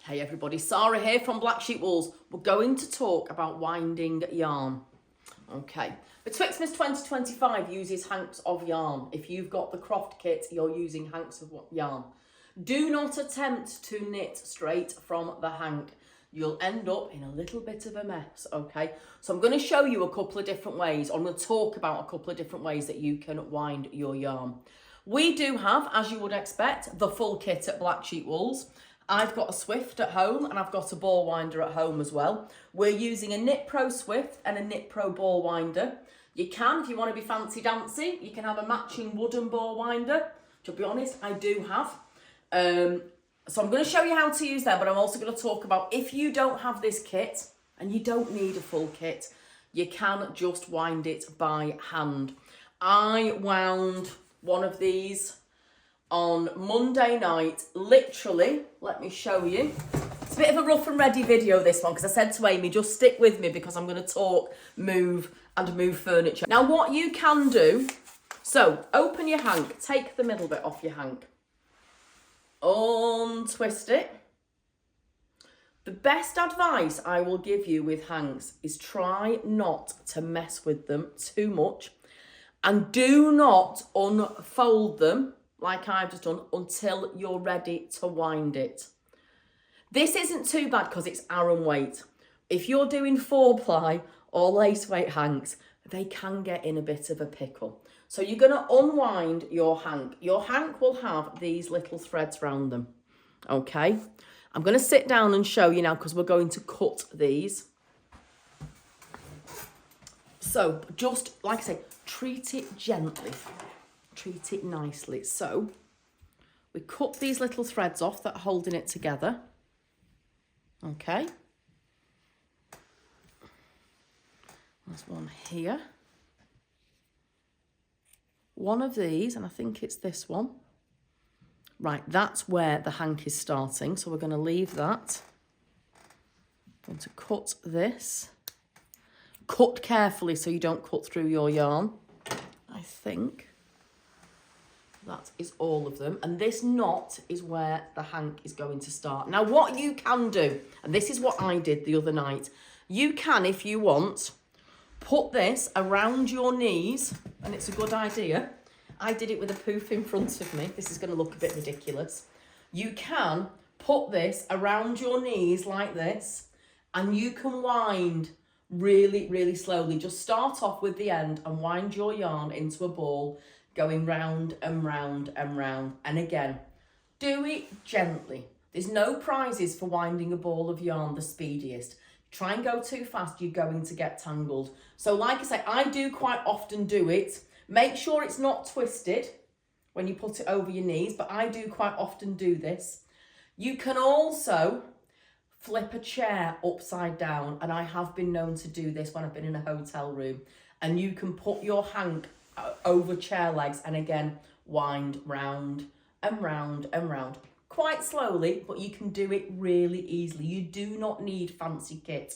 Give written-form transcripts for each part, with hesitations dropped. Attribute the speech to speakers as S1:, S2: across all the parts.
S1: Hey everybody, Sara here from Black Sheep Wools. We're going to talk about winding yarn. Okay, Betwixtmas 2025 uses hanks of yarn. If you've got the Croft kit, you're using hanks of yarn. Do not attempt to knit straight from the hank. You'll end up in a little bit of a mess, okay? So I'm going to show you a couple of different ways. I'm going to talk about a couple of different ways that you can wind your yarn. We do have, as you would expect, the full kit at Black Sheep Wools. I've got a Swift at home and I've got a ball winder at home as well. We're using a Knit Pro Swift and a Knit Pro ball winder. You can, if you want to be fancy dancy, you can have a matching wooden ball winder. To be honest, I do have. So I'm going to show you how to use them, but I'm also going to talk about if you don't have this kit and you don't need a full kit, you can just wind it by hand. I wound one of these on Monday night, literally, let me show you. It's a bit of a rough and ready video, this one, because I said to Amy, just stick with me because I'm going to talk, move furniture. Now, what you can do, so open your hank, take the middle bit off your hank, untwist it. The best advice I will give you with hanks is try not to mess with them too much and do not unfold them like I've just done, until you're ready to wind it. This isn't too bad because it's Aran weight. If you're doing 4-ply or lace weight hanks, they can get in a bit of a pickle. So you're gonna unwind your hank. Your hank will have these little threads around them, okay? I'm gonna sit down and show you now because we're going to cut these. So just, like I say, treat it gently. Treat it nicely. So we cut these little threads off that are holding it together. Okay. There's one here. One of these, and I think it's this one. Right, that's where the hank is starting. So we're going to leave that. I'm going to cut this. Cut carefully so you don't cut through your yarn. I think that is all of them. And this knot is where the hank is going to start. Now, what you can do, and this is what I did the other night, you can, if you want, put this around your knees, and it's a good idea. I did it with a poof in front of me. This is going to look a bit ridiculous. You can put this around your knees like this, and you can wind really, really slowly. Just start off with the end and wind your yarn into a ball, going round and round and round. And again, do it gently. There's no prizes for winding a ball of yarn the speediest. Try and go too fast, you're going to get tangled. So like I say, I do quite often do it. Make sure it's not twisted when you put it over your knees, but I do quite often do this. You can also flip a chair upside down, and I have been known to do this when I've been in a hotel room, and you can put your hank over chair legs and again wind round and round and round quite slowly, but you can do it really easily. You do not need fancy kit.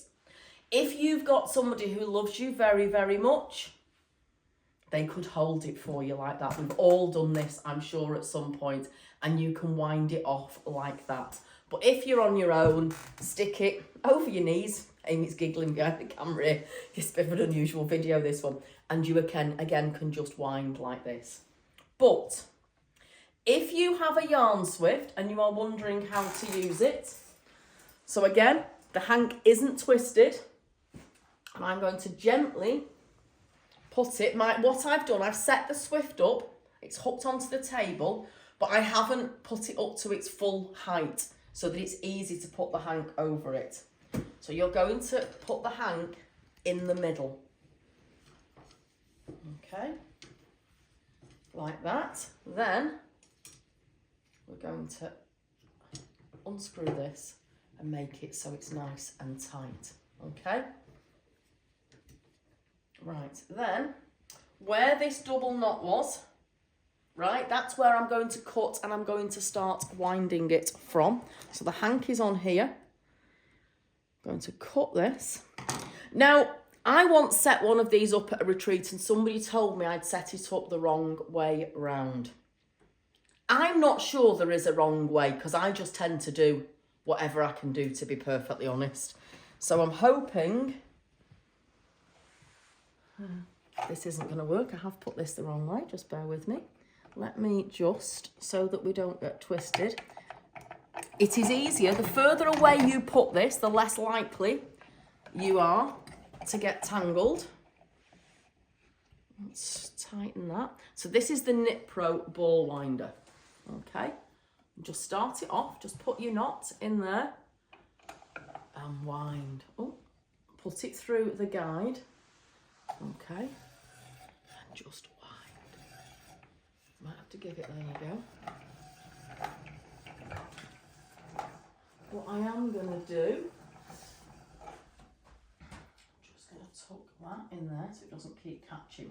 S1: If you've got somebody who loves you very, very much, they could hold it for you like that. We've all done this, I'm sure, at some point, and you can wind it off like that. But if you're on your own, stick it over your knees. Amy's giggling behind the camera here. It's a bit of an unusual video, this one. And you again can just wind like this. But if you have a yarn Swift and you are wondering how to use it, so again, the hank isn't twisted, and I'm going to gently put it, what I've done, I've set the Swift up, it's hooked onto the table, but I haven't put it up to its full height so that it's easy to put the hank over it. So you're going to put the hank in the middle. Okay, like that. Then we're going to unscrew this and make it so it's nice and tight. Okay. Right, then where this double knot was, right, that's where I'm going to cut and I'm going to start winding it from. So the hank is on here. I'm going to cut this. Now, I once set one of these up at a retreat and somebody told me I'd set it up the wrong way round. I'm not sure there is a wrong way because I just tend to do whatever I can do, to be perfectly honest. So I'm hoping this isn't going to work. I have put this the wrong way, just bear with me. Let me just, so that we don't get twisted. It is easier, the further away you put this, the less likely you are to get tangled. Let's tighten that. So this is the Knit Pro ball winder, okay? Just start it off, just put your knot in there and wind. Oh, put it through the guide, okay? And just wind. Might have to give it, there you go. What I am gonna do, just gonna tuck that in there so it doesn't keep catching.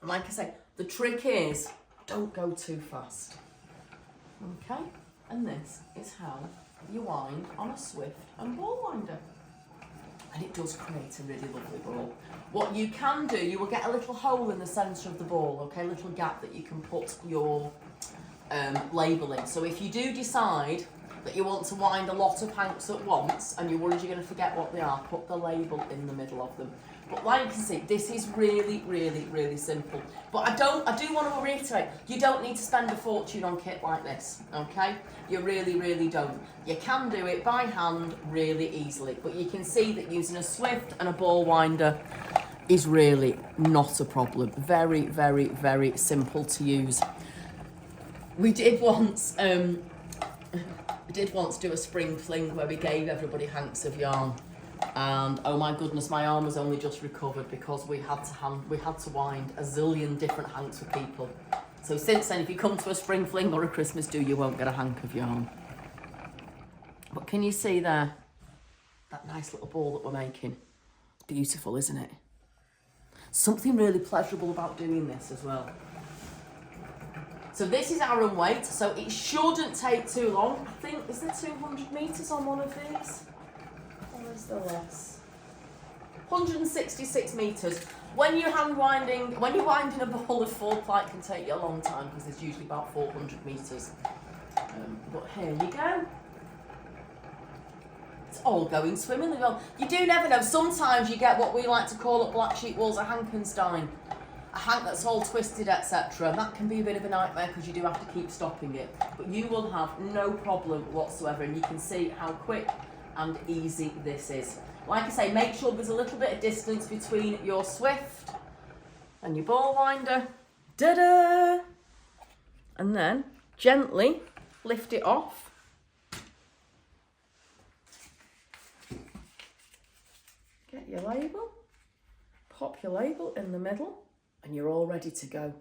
S1: And like I say, the trick is, don't go too fast. Okay, and this is how you wind on a Swift and ball winder. And it does create a really lovely ball. What you can do, you will get a little hole in the centre of the ball, okay, a little gap that you can put your label in. So if you do decide that you want to wind a lot of hanks at once and you're worried you're going to forget what they are, put the label in the middle of them. But like you can see, this is really, really, really simple. But I do want to reiterate, you don't need to spend a fortune on kit like this, okay? You really, really don't. You can do it by hand really easily, but you can see that using a Swift and a ball winder is really not a problem. Very, very, very simple to use. We did once do a spring fling where we gave everybody hanks of yarn. And oh my goodness, my arm was only just recovered because we had to wind a zillion different hanks for people. So since then, if you come to a spring fling or a Christmas do, you won't get a hank of yarn. But can you see there, that nice little ball that we're making? It's beautiful, isn't it? Something really pleasurable about doing this as well. So this is Aran weight, so it shouldn't take too long. I think, is there 200 metres on one of these? Or is there less? 166 metres. When you're winding a ball of 4-ply, it can take you a long time because there's usually about 400 metres. But here you go. It's all going swimmingly well. You do never know. Sometimes you get what we like to call at Blacksheepwools a Hankenstein. A hank that's all twisted, etc. That can be a bit of a nightmare because you do have to keep stopping it. But you will have no problem whatsoever, and you can see how quick and easy this is. Like I say, make sure there's a little bit of distance between your Swift and your ball winder. Da-da! And then gently lift it off. Get your label, pop your label in the middle, and you're all ready to go.